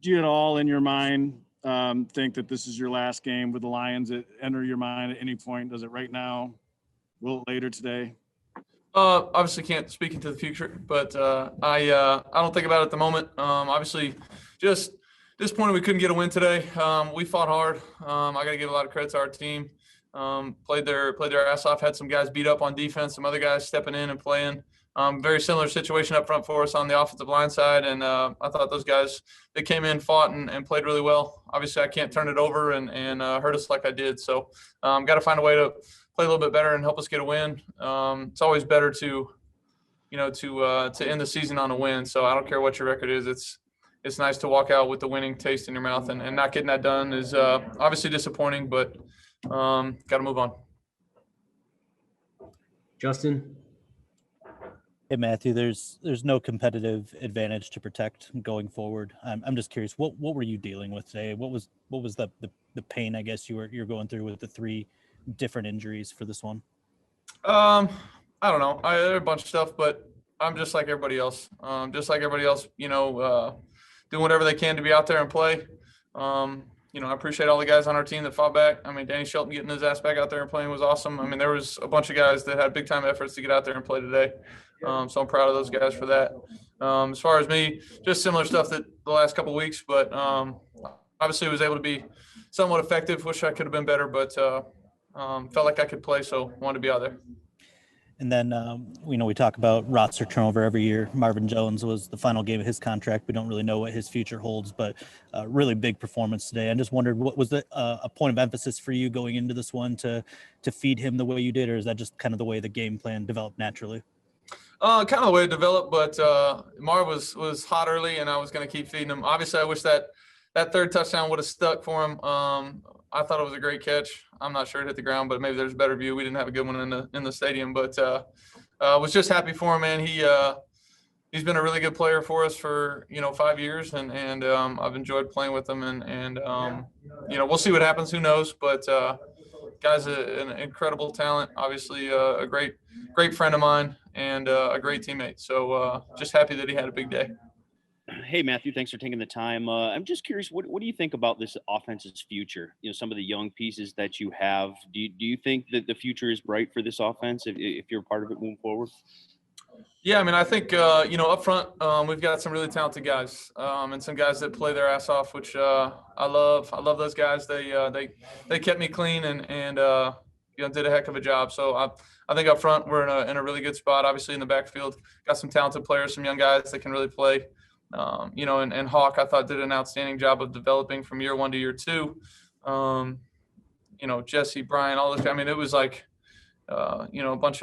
do you at all in your mind think that this is your last game with the Lions? It enter your mind at any point? Does it right now? Will it later today? Obviously can't speak into the future, but I don't think about it at the moment. Obviously, just disappointed we couldn't get a win today. We fought hard. I got to give a lot of credit to our team. Played their ass off. Had some guys beat up on defense, some other guys stepping in and playing. Very similar situation up front for us on the offensive line side, and I thought those guys, they came in, fought, and played really well. Obviously, I can't turn it over and hurt us like I did. So, got to find a way to play a little bit better and help us get a win. It's always better to end the season on a win. So I don't care what your record is. It's nice to walk out with the winning taste in your mouth, and not getting that done is obviously disappointing, but got to move on. Justin? Hey, Matthew, there's no competitive advantage to protect going forward. I'm just curious, what were you dealing with today? What was the pain, I guess, you're going through with the 3 different injuries for this one? I don't know. There are a bunch of stuff, but I'm just like everybody else. Doing whatever they can to be out there and play. I appreciate all the guys on our team that fought back. I mean, Danny Shelton getting his ass back out there and playing was awesome. I mean, there was a bunch of guys that had big-time efforts to get out there and play today. So I'm proud of those guys for that. As far as me, just similar stuff that the last couple of weeks, but obviously was able to be somewhat effective. Wish I could have been better, but felt like I could play, so wanted to be out there. And then, we talk about roster turnover every year. Marvin Jones was the final game of his contract. We don't really know what his future holds, but really big performance today. I just wondered, what was a point of emphasis for you going into this one to feed him the way you did, or is that just kind of the way the game plan developed naturally? Kind of the way it developed, but Marv was hot early, and I was going to keep feeding him. Obviously, I wish that third touchdown would have stuck for him. I thought it was a great catch. I'm not sure it hit the ground, but maybe there's a better view. We didn't have a good one in the stadium, but was just happy for him, man. He's been a really good player for us for 5 years, and I've enjoyed playing with him, and we'll see what happens. Who knows? But guy's an incredible talent. Obviously, a great friend of mine and a great teammate. So just happy that he had a big day. Hey, Matthew, thanks for taking the time. I'm just curious, what do you think about this offense's future? Some of the young pieces that you have, do you think that the future is bright for this offense if you're a part of it moving forward? Yeah, I mean, I think, up front, we've got some really talented guys and some guys that play their ass off, which I love. I love those guys. They kept me clean and did a heck of a job. So I think up front we're in a really good spot. Obviously in the backfield, got some talented players, some young guys that can really play. And Hawk, I thought, did an outstanding job of developing from year 1 to year 2. Jesse, Brian, all this. I mean, it was like, a bunch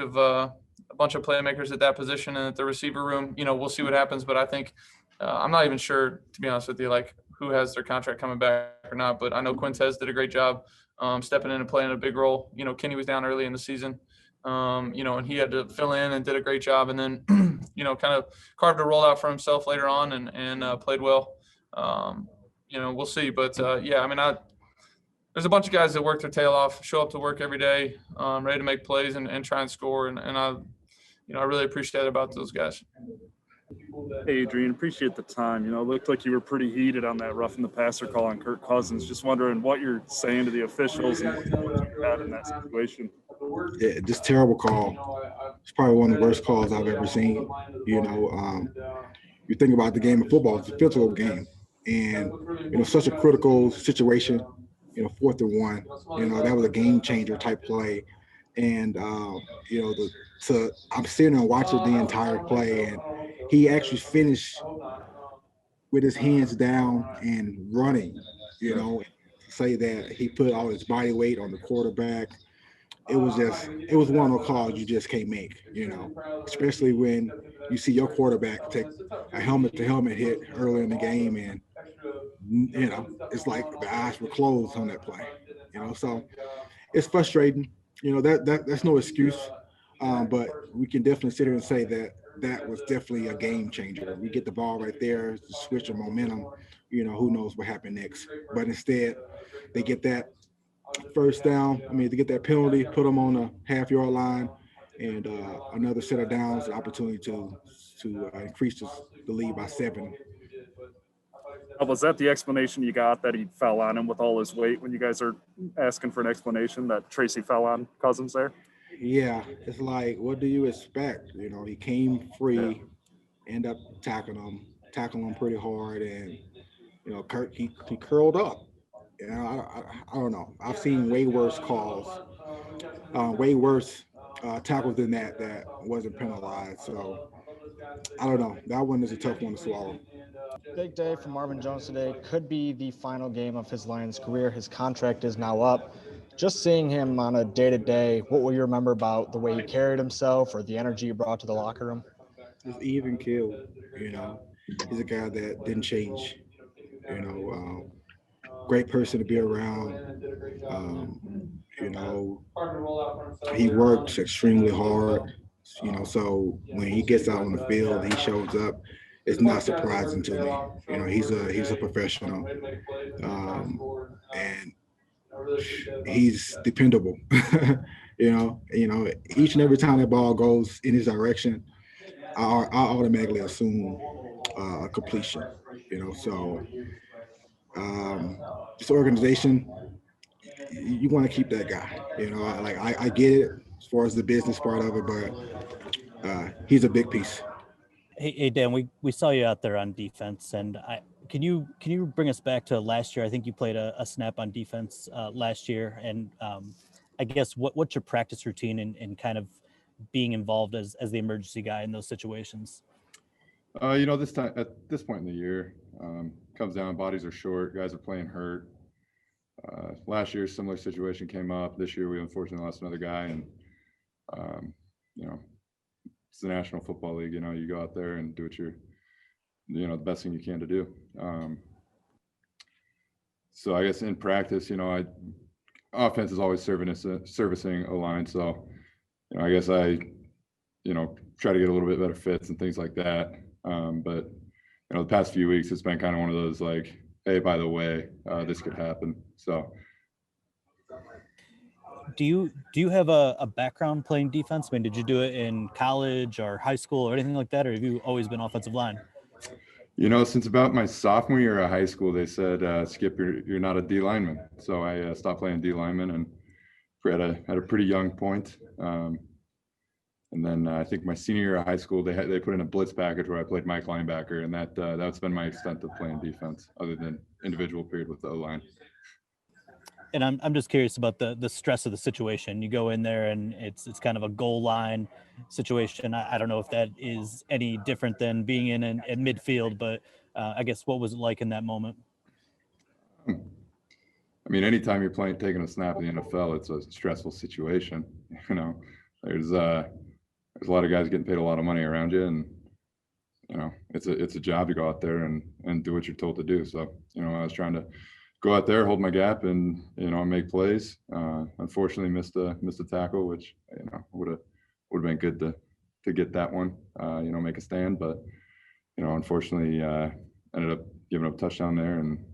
of playmakers at that position and at the receiver room. We'll see what happens, but I think I'm not even sure, to be honest with you, like who has their contract coming back or not. But I know Quintez did a great job stepping in and playing a big role. Kenny was down early in the season. And he had to fill in and did a great job, and then, kind of carved a role out for himself later on and played well. We'll see. But, there's a bunch of guys that work their tail off, show up to work every day, ready to make plays and try and score. And I really appreciate it about those guys. Hey, Adrian, appreciate the time. It looked like you were pretty heated on that roughing the passer call on Kirk Cousins. Just wondering what you're saying to the officials and what you had in that situation. Yeah, just terrible call. It's probably one of the worst calls I've ever seen. You think about the game of football, it's a physical game. And, such a critical situation, 4th and 1, that was a game changer type play. And, I'm sitting and watching the entire play, and he actually finished with his hands down and running, say that he put all his body weight on the quarterback. It was one of those calls you just can't make, especially when you see your quarterback take a helmet-to-helmet hit early in the game, and, it's like the eyes were closed on that play, so it's frustrating. That's no excuse, but we can definitely sit here and say that was definitely a game changer. We get the ball right there, the switch of momentum, who knows what happened next. But instead, they get that first down. They get that penalty, put them on the half-yard line, and another set of downs, an opportunity to increase the lead by 7. Was that the explanation you got, that he fell on him with all his weight, when you guys are asking for an explanation that Tracy fell on Cousins there? Yeah, it's like, what do you expect? You know, he came free, end up tackling him pretty hard, and you know, Kirk he curled up. You know, I don't know. I've seen way worse calls, way worse tackles than that wasn't penalized. So I don't know. That one is a tough one to swallow. Big day for Marvin Jones today. Could be the final game of his Lions career. His contract is now up. Just seeing him on a day-to-day, what will you remember about the way he carried himself or the energy he brought to the locker room? Just even killed. You know, he's a guy that didn't change. You know, great person to be around. You know, he works extremely hard. You know, so when he gets out on the field, he shows up. It's not surprising to me. You know, he's a professional, and he's dependable. You know, each and every time that ball goes in his direction, I automatically assume a completion. You know, so this organization, you want to keep that guy. You know, I get it as far as the business part of it, but he's a big piece. Hey Dan, we saw you out there on defense, and can you bring us back to last year? I think you played a snap on defense last year, and I guess what's your practice routine in kind of being involved as the emergency guy in those situations? You know, this time at this point in the year, comes down, bodies are short, guys are playing hurt. Last year, similar situation came up. This year, we unfortunately lost another guy, and you know, it's the National Football League. You know, you go out there and do what you're, the best thing you can to do. So I guess in practice, offense is always servicing a line. So, I guess I, try to get a little bit better fits and things like that. But the past few weeks, it's been kind of one of those like, hey, by the way, this could happen. So. Do you have a background playing defense? I mean, did you do it in college or high school or anything like that, or have you always been offensive line? Since about my sophomore year of high school, they said, Skip, you're not a D lineman. So I stopped playing D lineman and at a pretty young point. And then I think my senior year of high school, they put in a blitz package where I played Mike linebacker, and that's been my extent of playing defense, other than individual period with the O-line. And I'm just curious about the stress of the situation. You go in there and it's kind of a goal line situation. I don't know if that is any different than being in midfield, but I guess what was it like in that moment? I mean, anytime you're taking a snap in the NFL, it's a stressful situation. There's a lot of guys getting paid a lot of money around you, and it's a job to go out there and do what you're told to do. So I was trying to go out there, hold my gap, and make plays. Unfortunately, missed a tackle, which would have been good to get that one. Make a stand, but unfortunately, ended up giving up a touchdown there, and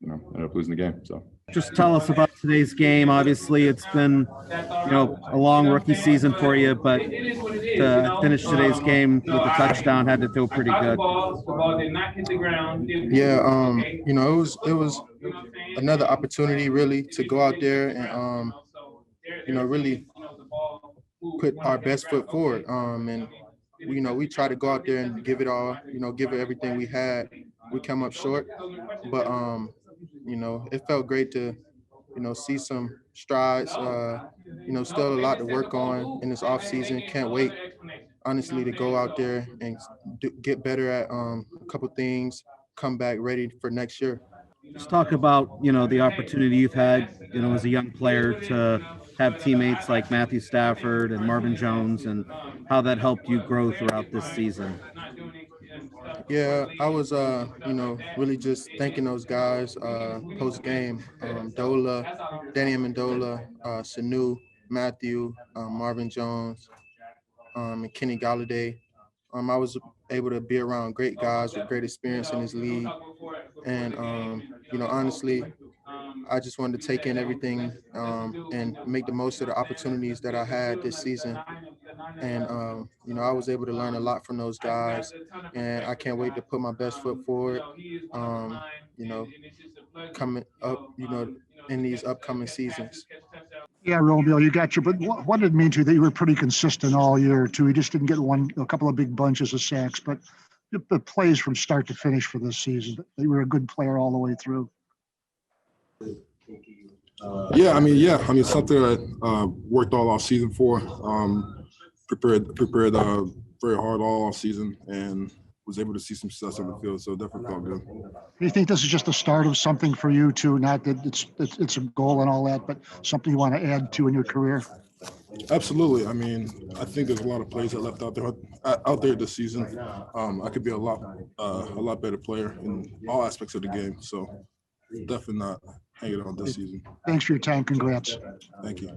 ended up losing the game. So. Just tell us about today's game. Obviously, it's been, a long rookie season for you, but to finish today's game with a touchdown had to feel pretty good. Yeah, it was another opportunity really to go out there and really put our best foot forward. And we try to go out there and give it all, give it everything we had. We come up short, but it felt great to, see some strides. Still a lot to work on in this off season. Can't wait, honestly, to go out there and get better at a couple things. Come back ready for next year. Let's talk about, the opportunity you've had, as a young player to have teammates like Matthew Stafford and Marvin Jones, and how that helped you grow throughout this season. Yeah, I was, really just thanking those guys post game. Danny Amendola, Sanu, Matthew, Marvin Jones, and Kenny Galladay. I was able to be around great guys with great experience in this league. And, honestly, I just wanted to take in everything and make the most of the opportunities that I had this season. And, I was able to learn a lot from those guys, and I can't wait to put my best foot forward, coming up, in these upcoming seasons. Yeah, Romeo, you got your, but what did it mean to you that you were pretty consistent all year too? You just didn't get a couple of big bunches of sacks, but the plays from start to finish for this season, that you were a good player all the way through. Yeah, something that worked all off season for. Prepared very hard all off season and was able to see some success on the field. So definitely felt good. Do you think this is just the start of something for you too? Not that it's a goal and all that, but something you want to add to in your career? Absolutely. I think there's a lot of plays that left out there this season. I could be a lot better player in all aspects of the game. So definitely not hanging on this season. Thanks for your time. Congrats. Thank you.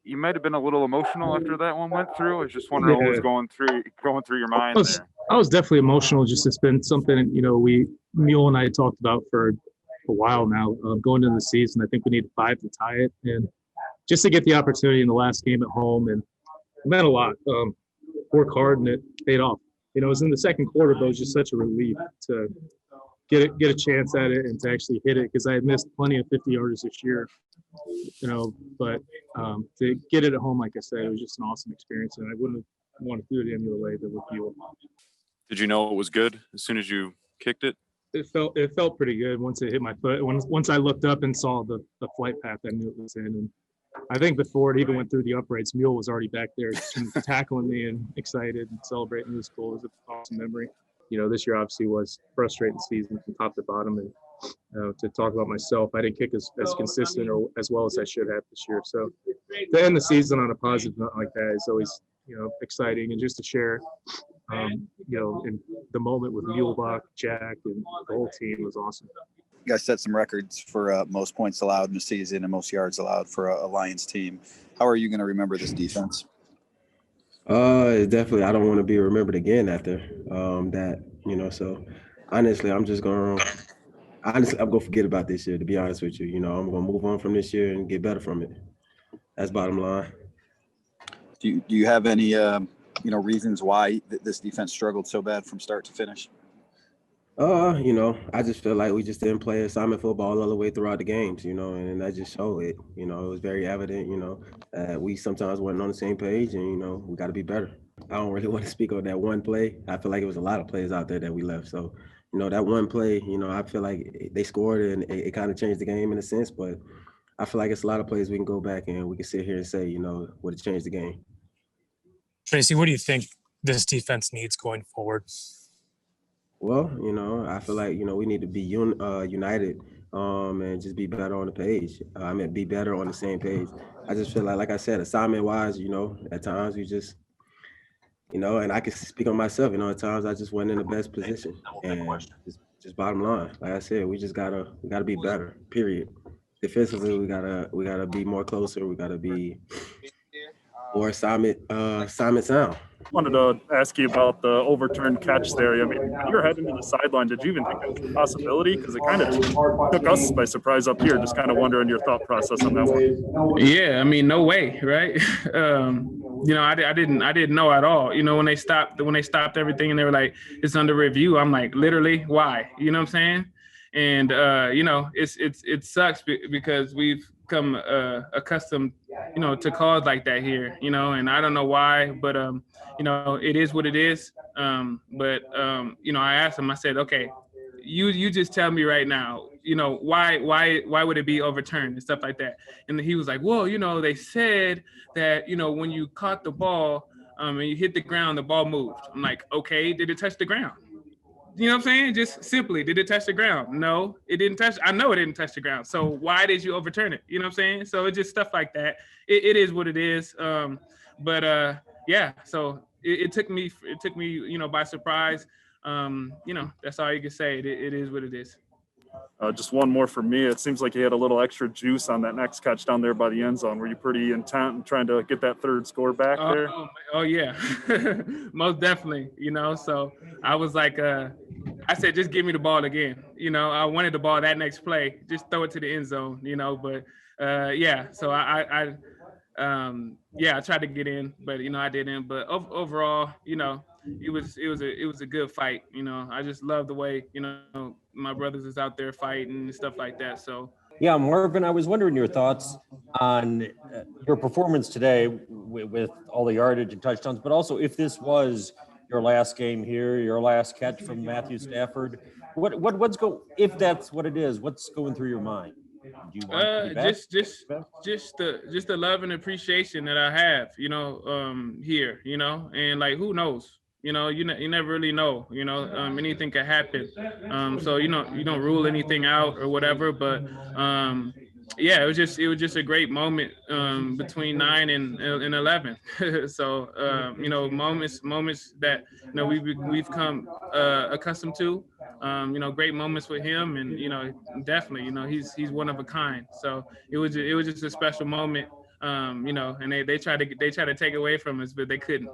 You might have been a little emotional after that one went through. I was just wondering what was going through your mind there. I was definitely emotional. Just it's been something, Mule and I talked about for a while now. Going into the season, I think we need 5 to tie it, and just to get the opportunity in the last game at home, and it meant a lot. Work hard, and it paid off. It was in the second quarter, but it was just such a relief to get a chance at it and to actually hit it, because I had missed plenty of 50-yarders this year. But to get it at home, like I said, it was just an awesome experience, and I wouldn't want to do it any other way than with you. Did you know it was good as soon as you kicked it? It felt pretty good once it hit my foot. Once I looked up and saw the flight path, I knew it was in. And I think before it even went through the uprights, Mule was already back there tackling me and excited and celebrating. It was cool. It was an awesome memory. This year obviously was frustrating season from top to bottom, and to talk about myself, I didn't kick as consistent or as well as I should have this year. So to end the season on a positive note like that is always, exciting, and just to share, in the moment with Mulebach, Jack, and the whole team was awesome. You guys set some records for most points allowed in the season and most yards allowed for a Lions team. How are you going to remember this defense? Definitely, I don't want to be remembered again after that, so honestly, I'm going to forget about this year, to be honest with you. I'm going to move on from this year and get better from it. That's bottom line. Do you have any, reasons why this defense struggled so bad from start to finish? I just feel like we just didn't play assignment football all the way throughout the games, and that just showed it. It was very evident, we sometimes weren't on the same page, and, we got to be better. I don't really want to speak on that one play. I feel like it was a lot of plays out there that we left. So, that one play, I feel like they scored and it kind of changed the game in a sense, but I feel like it's a lot of plays we can go back and we can sit here and say, would it change the game? Tracy, what do you think this defense needs going forward? Well, I feel like, we need to be united and just be better on the page. Be better on the same page. I just feel like I said, assignment-wise, at times we just, and I can speak on myself, at times I just wasn't in the best position. And just bottom line, like I said, we gotta be better, period. Defensively, we gotta be more closer. We gotta be more assignment sound. Wanted to ask you about the overturned catch there. When you were heading to the sideline, did you even think it was a possibility? Because it kind of took us by surprise up here. Just kind of wondering your thought process on that one. Yeah, no way, right? I didn't know at all. When they stopped everything and they were like, it's under review. I'm like, literally, why? You know what I'm saying? And it sucks because we've become accustomed, to calls like that here, and I don't know why, but it is what it is. But I asked him, I said, okay, you just tell me right now, why would it be overturned and stuff like that? And he was like, well, they said that, when you caught the ball and you hit the ground, the ball moved. I'm like, okay, did it touch the ground? You know what I'm saying? Just simply, did it touch the ground? No, it didn't touch. I know it didn't touch the ground. So why did you overturn it? You know what I'm saying? So it's just stuff like that. It is what it is. Yeah. So it took me, by surprise. That's all you can say. It is what it is. Just one more for me. It seems like you had a little extra juice on that next catch down there by the end zone. Were you pretty intent in trying to get that third score back there? Oh yeah, most definitely. So I was like, I said, just give me the ball again. I wanted the ball that next play, just throw it to the end zone. But yeah. So I yeah, I tried to get in, but I didn't. But overall, it was a good fight. I just love the way my brothers is out there fighting and stuff like that. So Yeah, Marvin, I was wondering your thoughts on your performance today with all the yardage and touchdowns, but also if this was your last game here, your last catch from Matthew Stafford, if that's what it is, what's going through your mind? Do you want to be back? Just the love and appreciation that I have, here, and like who knows, you never really know, anything could happen. So you don't rule anything out or whatever, but yeah, it was just a great moment between 9 and 11. So moments that we've come accustomed to. Great moments with him, and definitely, he's one of a kind. So it was just a special moment, and they try to take away from us, but they couldn't.